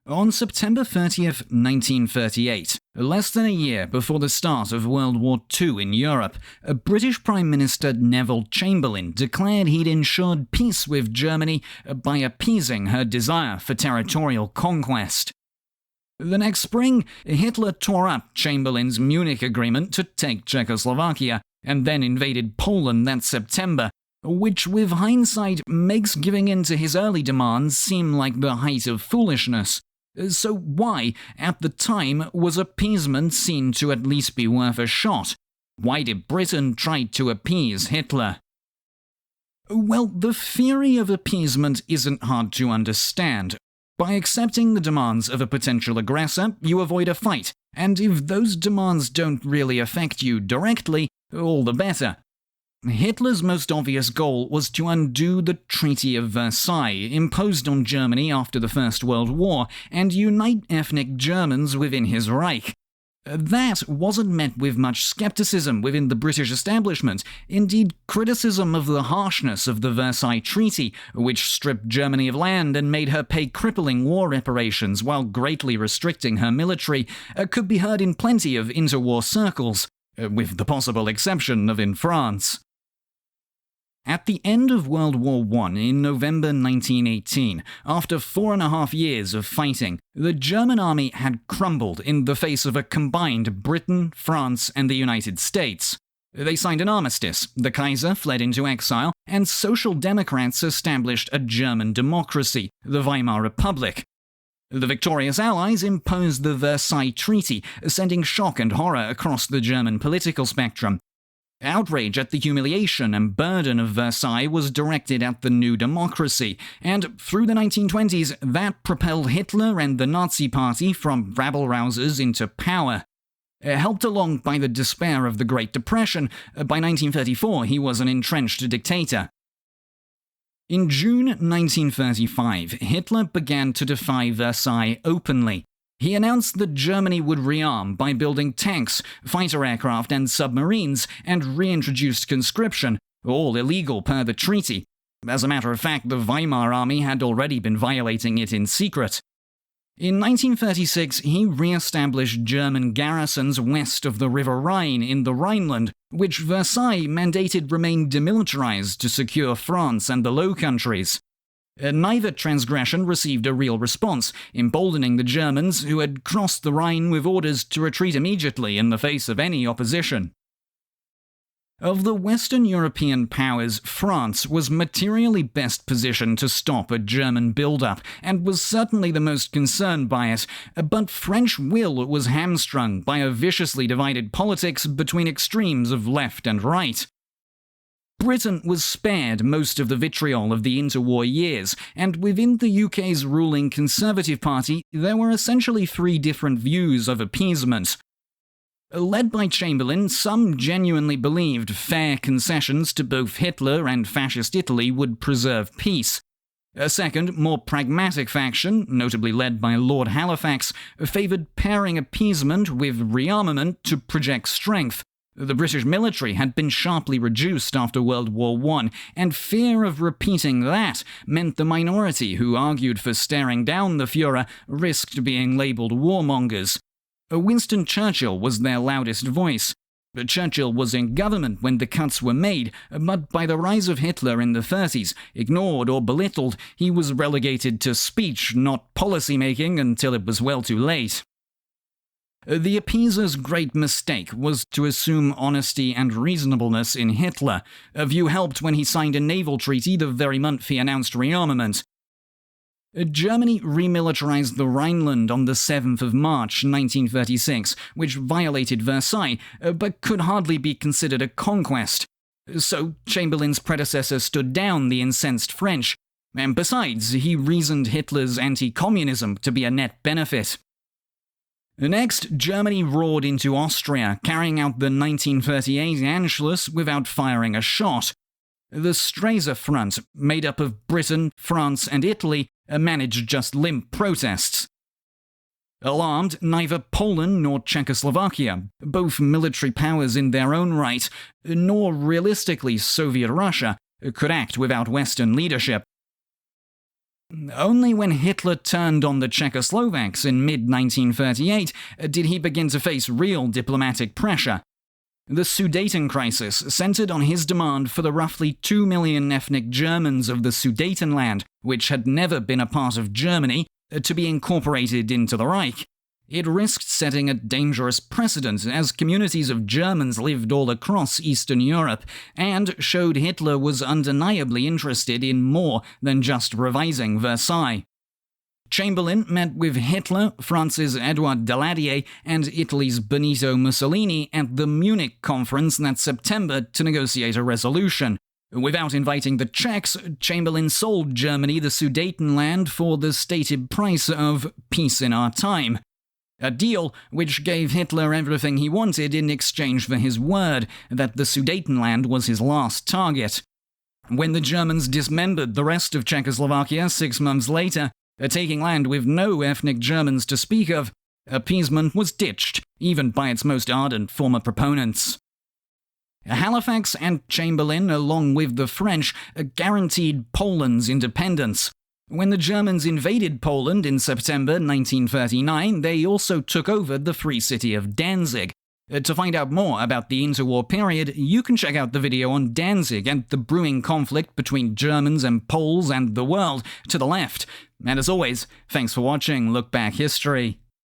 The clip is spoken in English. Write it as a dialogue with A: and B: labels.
A: On September 30th, 1938, less than a year before the start of World War II in Europe, British Prime Minister Neville Chamberlain declared he'd ensured peace with Germany by appeasing her desire for territorial conquest. The next spring, Hitler tore up Chamberlain's Munich Agreement to take Czechoslovakia, and then invaded Poland that September, which with hindsight makes giving in to his early demands seem like the height of foolishness. So why, at the time, was appeasement seen to at least be worth a shot? Why did Britain try to appease Hitler? Well, the theory of appeasement isn't hard to understand. By accepting the demands of a potential aggressor, you avoid a fight, and if those demands don't really affect you directly, all the better. Hitler's most obvious goal was to undo the Treaty of Versailles, imposed on Germany after the First World War, and unite ethnic Germans within his Reich. That wasn't met with much skepticism within the British establishment, indeed criticism of the harshness of the Versailles Treaty, which stripped Germany of land and made her pay crippling war reparations while greatly restricting her military, could be heard in plenty of interwar circles, with the possible exception of in France. At the end of World War I in November 1918, after 4.5 years of fighting, the German army had crumbled in the face of a combined Britain, France, and the United States. They signed an armistice, the Kaiser fled into exile, and Social Democrats established a German democracy, the Weimar Republic. The victorious Allies imposed the Versailles Treaty, sending shock and horror across the German political spectrum. Outrage at the humiliation and burden of Versailles was directed at the new democracy, and through the 1920s, that propelled Hitler and the Nazi Party from rabble-rousers into power. Helped along by the despair of the Great Depression, by 1934 he was an entrenched dictator. In June 1935, Hitler began to defy Versailles openly. He announced that Germany would rearm by building tanks, fighter aircraft, and submarines, and reintroduced conscription, all illegal per the treaty. As a matter of fact, the Weimar army had already been violating it in secret. In 1936, he re-established German garrisons west of the River Rhine in the Rhineland, which Versailles mandated remain demilitarized to secure France and the Low Countries. Neither transgression received a real response, emboldening the Germans, who had crossed the Rhine with orders to retreat immediately in the face of any opposition. Of the Western European powers, France was materially best positioned to stop a German build-up, and was certainly the most concerned by it, but French will was hamstrung by a viciously divided politics between extremes of left and right. Britain was spared most of the vitriol of the interwar years, and within the UK's ruling Conservative Party, there were essentially 3 different views of appeasement. Led by Chamberlain, some genuinely believed fair concessions to both Hitler and Fascist Italy would preserve peace. A second, more pragmatic faction, notably led by Lord Halifax, favoured pairing appeasement with rearmament to project strength. The British military had been sharply reduced after World War I, and fear of repeating that meant the minority who argued for staring down the Führer risked being labelled warmongers. Winston Churchill was their loudest voice. Churchill was in government when the cuts were made, but by the rise of Hitler in the 30s, ignored or belittled, he was relegated to speech, not policy-making, until it was well too late. The appeaser's great mistake was to assume honesty and reasonableness in Hitler, a view helped when he signed a naval treaty the very month he announced rearmament. Germany remilitarized the Rhineland on the 7th of March 1936, which violated Versailles, but could hardly be considered a conquest. So Chamberlain's predecessor stood down the incensed French, and besides, he reasoned Hitler's anti-communism to be a net benefit. Next, Germany roared into Austria, carrying out the 1938 Anschluss without firing a shot. The Stresa Front, made up of Britain, France, and Italy, managed just limp protests. Alarmed, neither Poland nor Czechoslovakia, both military powers in their own right, nor realistically Soviet Russia, could act without Western leadership. Only when Hitler turned on the Czechoslovaks in mid-1938 did he begin to face real diplomatic pressure. The Sudeten crisis centered on his demand for the roughly 2 million ethnic Germans of the Sudetenland, which had never been a part of Germany, to be incorporated into the Reich. It risked setting a dangerous precedent as communities of Germans lived all across Eastern Europe, and showed Hitler was undeniably interested in more than just revising Versailles. Chamberlain met with Hitler, France's Edouard Daladier, and Italy's Benito Mussolini at the Munich conference that September to negotiate a resolution. Without inviting the Czechs, Chamberlain sold Germany the Sudetenland for the stated price of peace in our time. A deal which gave Hitler everything he wanted in exchange for his word that the Sudetenland was his last target. When the Germans dismembered the rest of Czechoslovakia 6 months later, taking land with no ethnic Germans to speak of, appeasement was ditched, even by its most ardent former proponents. Halifax and Chamberlain, along with the French, guaranteed Poland's independence. When the Germans invaded Poland in September 1939, they also took over the free city of Danzig. To find out more about the interwar period, you can check out the video on Danzig and the brewing conflict between Germans and Poles and the world to the left. And as always, thanks for watching Look Back History.